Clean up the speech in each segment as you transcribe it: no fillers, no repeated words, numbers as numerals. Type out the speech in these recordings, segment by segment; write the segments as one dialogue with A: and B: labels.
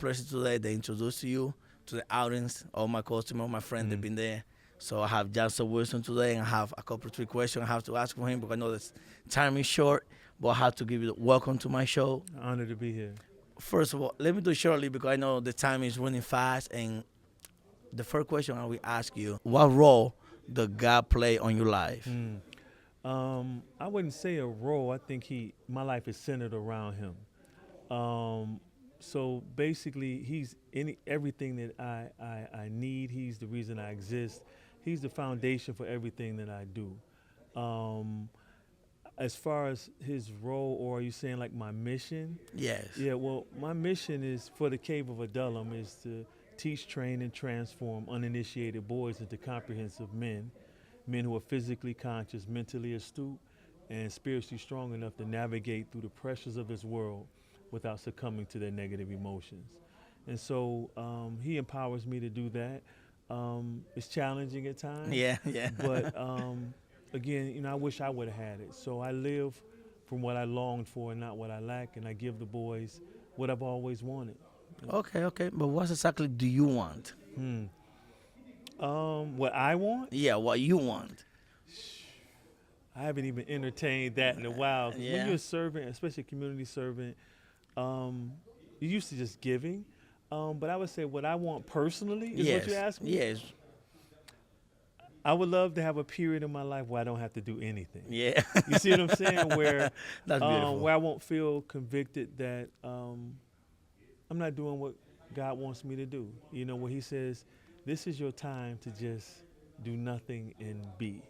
A: pleasure today to introduce you to the audience, all my customers, my friends, they've been there. So I have Johnson Wilson today, and I have a couple of 3 questions I have to ask for him because I know the time is short, but I have to give you the welcome to my show.
B: Honored to be here.
A: First of all, let me do it shortly because I know the time is running fast. And the first question I will ask you, what role does God play on your life?
B: I wouldn't say a role. I think my life is centered around him. So basically, he's everything that I need. He's the reason I exist. He's the foundation for everything that I do. As far as his role, or are you saying like my mission?
A: Yes.
B: Yeah, well, my mission is for the Cave of Adullam is to teach, train, and transform uninitiated boys into comprehensive men who are physically conscious, mentally astute, and spiritually strong enough to navigate through the pressures of this world without succumbing to their negative emotions. And so he empowers me to do that. It's challenging at times.
A: Yeah.
B: But again, I wish I would have had it. So I live from what I longed for and not what I lack, and I give the boys what I've always wanted.
A: Okay. But what exactly do you want?
B: What I want?
A: Yeah, what you want.
B: I haven't even entertained that in a while.
A: Yeah.
B: When you're a servant, especially a community servant, you're used to just giving. But I would say what I want personally is what you asked me.
A: Yes.
B: I would love to have a period in my life where I don't have to do anything.
A: Yeah.
B: You see what I'm saying? Where
A: That's beautiful.
B: where I won't feel convicted that I'm not doing what God wants me to do. Where he says, this is your time to just do nothing and be.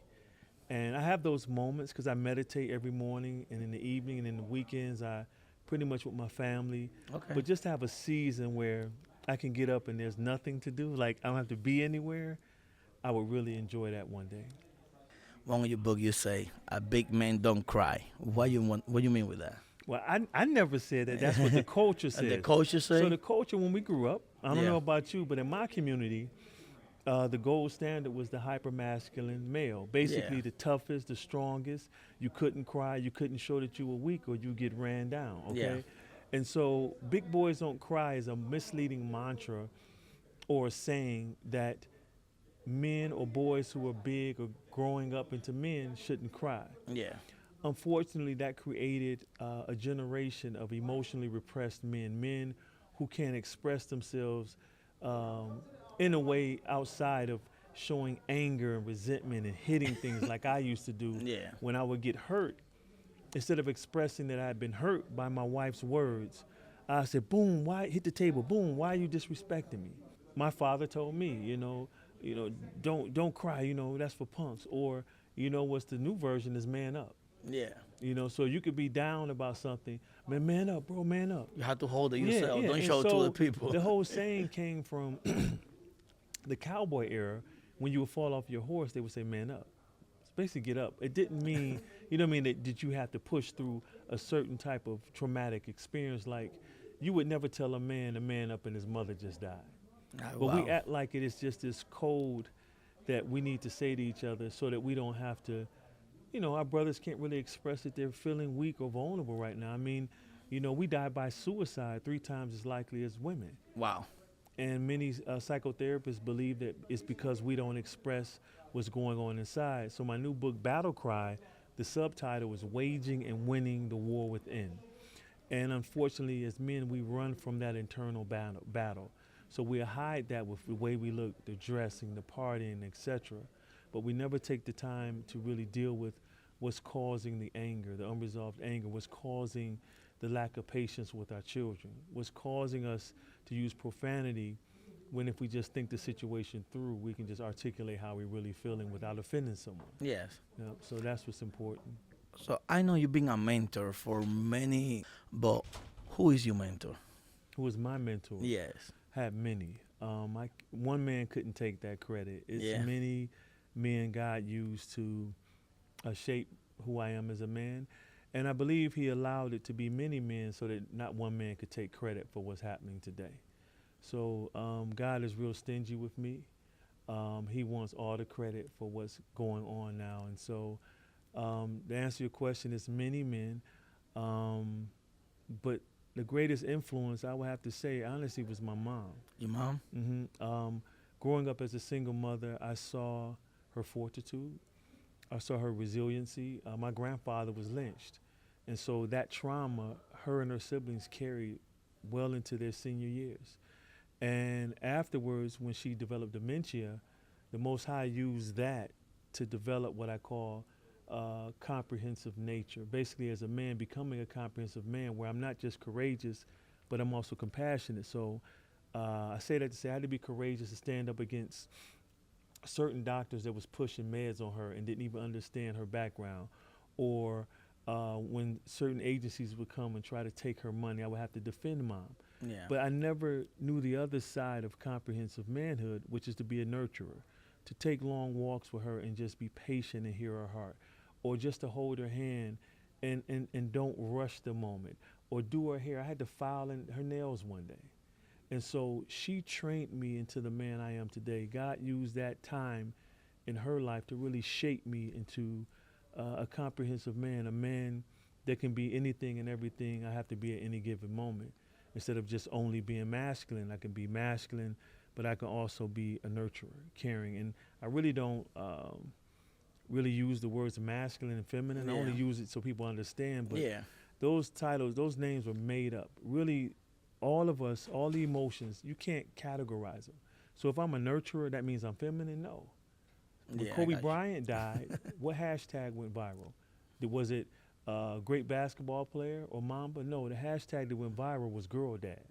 B: And I have those moments because I meditate every morning and in the evening and in the weekends I pretty much with my family.
A: Okay.
B: But just to have a season where I can get up and there's nothing to do, like I don't have to be anywhere, I would really enjoy that one day.
A: One of your book you say, a big man don't cry. What you mean with that?
B: Well, I never said that. That's what the culture says.
A: The culture say?
B: So the culture, when we grew up, I don't
A: Yeah.
B: know about you, but in my community, the gold standard was the hyper-masculine male. Basically,
A: Yeah.
B: the toughest, the strongest. You couldn't cry. You couldn't show that you were weak or you get ran down, okay?
A: Yeah.
B: And so big boys don't cry is a misleading mantra or a saying that men or boys who are big or growing up into men shouldn't cry.
A: Yeah.
B: Unfortunately, that created a generation of emotionally repressed men who can't express themselves in a way outside of showing anger and resentment and hitting things like I used to do.
A: Yeah.
B: When I would get hurt. Instead of expressing that I had been hurt by my wife's words, I said, boom, why hit the table? Boom, why are you disrespecting me? My father told me, don't cry, that's for punks. Or, what's the new version is man up.
A: Yeah.
B: So you could be down about something, man up, bro, man up.
A: You have to hold it yourself.
B: Yeah.
A: Don't
B: And
A: show it to
B: so
A: the people.
B: The whole saying came from the cowboy era. When you would fall off your horse, they would say, man up. It's basically get up. It didn't mean, that you have to push through a certain type of traumatic experience. Like you would never tell a man up and his mother just died. But we act like it is just this code that we need to say to each other so that we don't have to, our brothers can't really express that they're feeling weak or vulnerable right now. I mean, we die by suicide 3 times as likely as women.
A: Wow.
B: And many psychotherapists believe that it's because we don't express what's going on inside. So my new book, Battle Cry, the subtitle is Waging and Winning the War Within. And unfortunately, as men, we run from that internal battle. So we hide that with the way we look, the dressing, the partying, etc. But we never take the time to really deal with what's causing the anger, the unresolved anger, what's causing the lack of patience with our children, what's causing us to use profanity when if we just think the situation through, we can just articulate how we're really feeling without offending someone.
A: Yes.
B: So that's what's important.
A: So I know you've been a mentor for many, but who is your mentor?
B: Who was my mentor?
A: Yes.
B: Had many. One man couldn't take that credit. It's many men God used to shape who I am as a man. And I believe he allowed it to be many men so that not one man could take credit for what's happening today. So God is real stingy with me. He wants all the credit for what's going on now. And so to answer your question, it's many men. But the greatest influence, I would have to say, honestly, was my mom.
A: Your mom?
B: Growing up as a single mother, I saw her fortitude. I saw her resiliency. My grandfather was lynched. And so that trauma, her and her siblings carried well into their senior years. And afterwards, when she developed dementia, the Most High used that to develop what I call comprehensive nature. Basically, as a man, becoming a comprehensive man, where I'm not just courageous, but I'm also compassionate. So I say that to say I had to be courageous to stand up against certain doctors that was pushing meds on her and didn't even understand her background, or when certain agencies would come and try to take her money, I would have to defend mom.
A: Yeah.
B: But I never knew the other side of comprehensive manhood, which is to be a nurturer, to take long walks with her and just be patient and hear her heart, or just to hold her hand and don't rush the moment, or do her hair. I had to file in her nails one day. And so she trained me into the man I am today. God used that time in her life to really shape me into a comprehensive man, a man that can be anything and everything I have to be at any given moment. Instead of just only being masculine, I can be masculine, but I can also be a nurturer, caring. And I really don't really use the words masculine and feminine. I only use it so people understand. But those titles, those names were made up. Really, all of us, all the emotions, you can't categorize them. So if I'm a nurturer, that means I'm feminine? No. When Kobe Bryant died, what hashtag went viral? Was it great basketball player or Mamba? No, the hashtag that went viral was girl dad.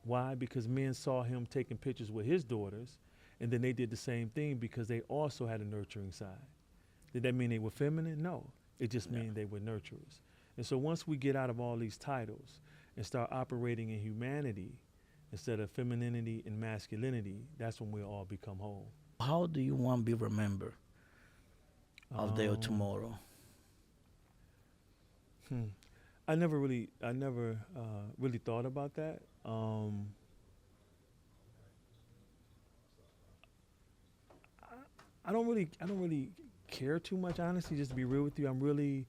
B: Why? Because men saw him taking pictures with his daughters, and then they did the same thing because they also had a nurturing side. Did that mean they were feminine? No. It just meant they were nurturers. And so once we get out of all these titles and start operating in humanity instead of femininity and masculinity, that's when we'll all become whole.
A: How do you want to be remembered of day or tomorrow?
B: I never really thought about that. I don't really care too much, honestly, just to be real with you. I'm really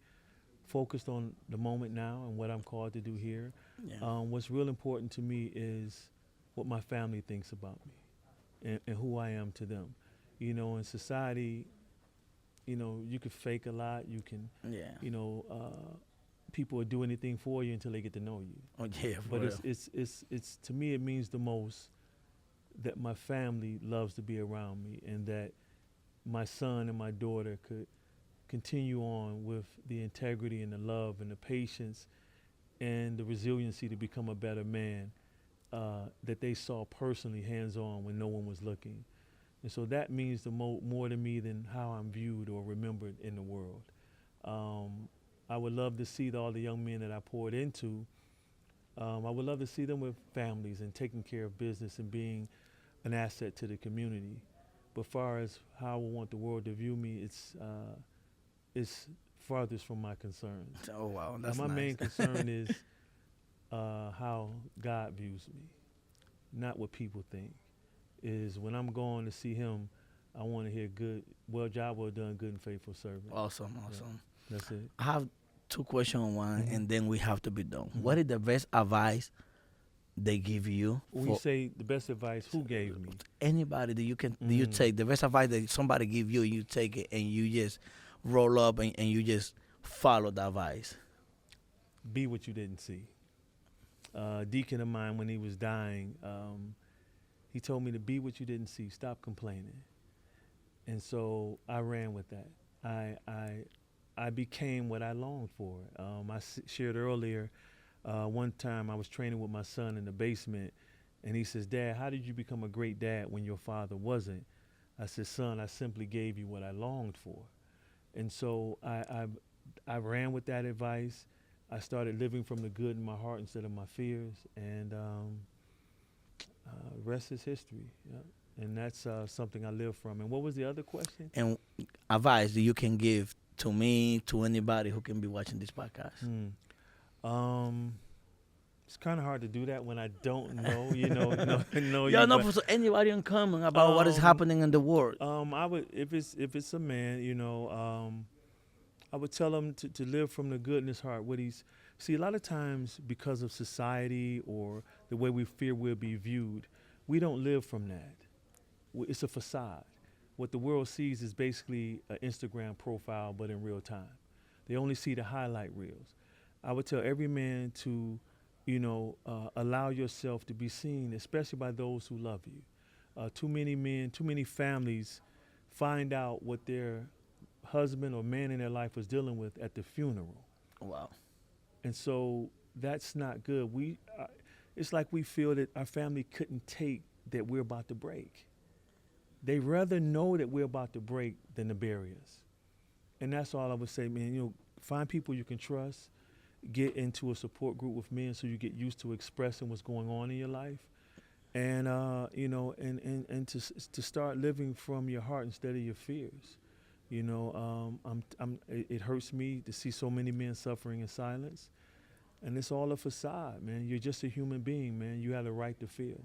B: focused on the moment now and what I'm called to do here. What's real important to me is what my family thinks about me and who I am to them. You know, in society, you know, you can fake a lot. You can, you know, people will do anything for you until they get to know you.
A: Oh yeah,
B: but it's to me, it means the most that my family loves to be around me, and that my son and my daughter could continue on with the integrity and the love and the patience and the resiliency to become a better man that they saw personally, hands-on, when no one was looking. And so that means the more to me than how I'm viewed or remembered in the world. I would love to see all the young men that I poured into. I would love to see them with families and taking care of business and being an asset to the community. But far as how I want the world to view me, it's farthest from my concerns.
A: Oh wow, that's
B: my
A: nice.
B: main concern is how God views me, not what people think. Is when I'm going to see him, I want to hear good, job well done, good and faithful servant.
A: Awesome.
B: Yeah, that's it.
A: I have two questions on one, and then we have to be done. What is the best advice they give you?
B: When you say the best advice, who gave me?
A: Anybody that you can, you take the best advice that somebody give you, you take it and you just roll up and you just follow the advice.
B: Be what you didn't see. A deacon of mine, when he was dying, he told me to be what you didn't see. Stop complaining. And so I ran with that. I became what I longed for. I shared earlier, one time I was training with my son in the basement, and he says, "Dad, how did you become a great dad when your father wasn't?" I said, "Son, I simply gave you what I longed for." And so I ran with that advice. I started living from the good in my heart instead of my fears, and rest is history. Yeah. And that's something I live from. And what was the other question?
A: And advice that you can give to me, to anybody who can be watching this podcast.
B: It's kind of hard to do that when I don't know, know
A: Yeah,
B: you.
A: no, for anybody uncommon about what is happening in the world.
B: I would, if it's a man, I would tell him to live from the good in his heart, what he's See, a lot of times because of society or the way we fear we'll be viewed, we don't live from that. It's a facade. What the world sees is basically an Instagram profile, but in real time. They only see the highlight reels. I would tell every man to, allow yourself to be seen, especially by those who love you. Too many men, too many families find out what their husband or man in their life was dealing with at the funeral.
A: Wow.
B: And so that's not good. It's like we feel that our family couldn't take that we're about to break. They rather know that we're about to break than to bury us. And that's all I would say, man. Find people you can trust. Get into a support group with men so you get used to expressing what's going on in your life. And, to start living from your heart instead of your fears. It hurts me to see so many men suffering in silence. And it's all a facade, man. You're just a human being, man. You have the right to feel.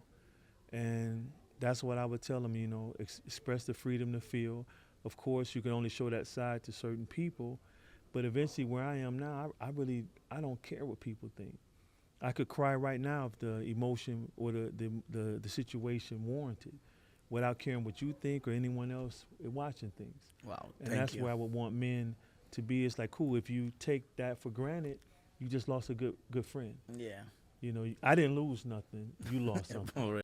B: And that's what I would tell them, express the freedom to feel. Of course, you can only show that side to certain people. But eventually where I am now, I don't care what people think. I could cry right now if the emotion or the situation warranted, without caring what you think or anyone else watching things.
A: Wow,
B: and that's where I would want men to be. It's like, cool, if you take that for granted, you just lost a good friend.
A: Yeah.
B: I didn't lose nothing. You lost something.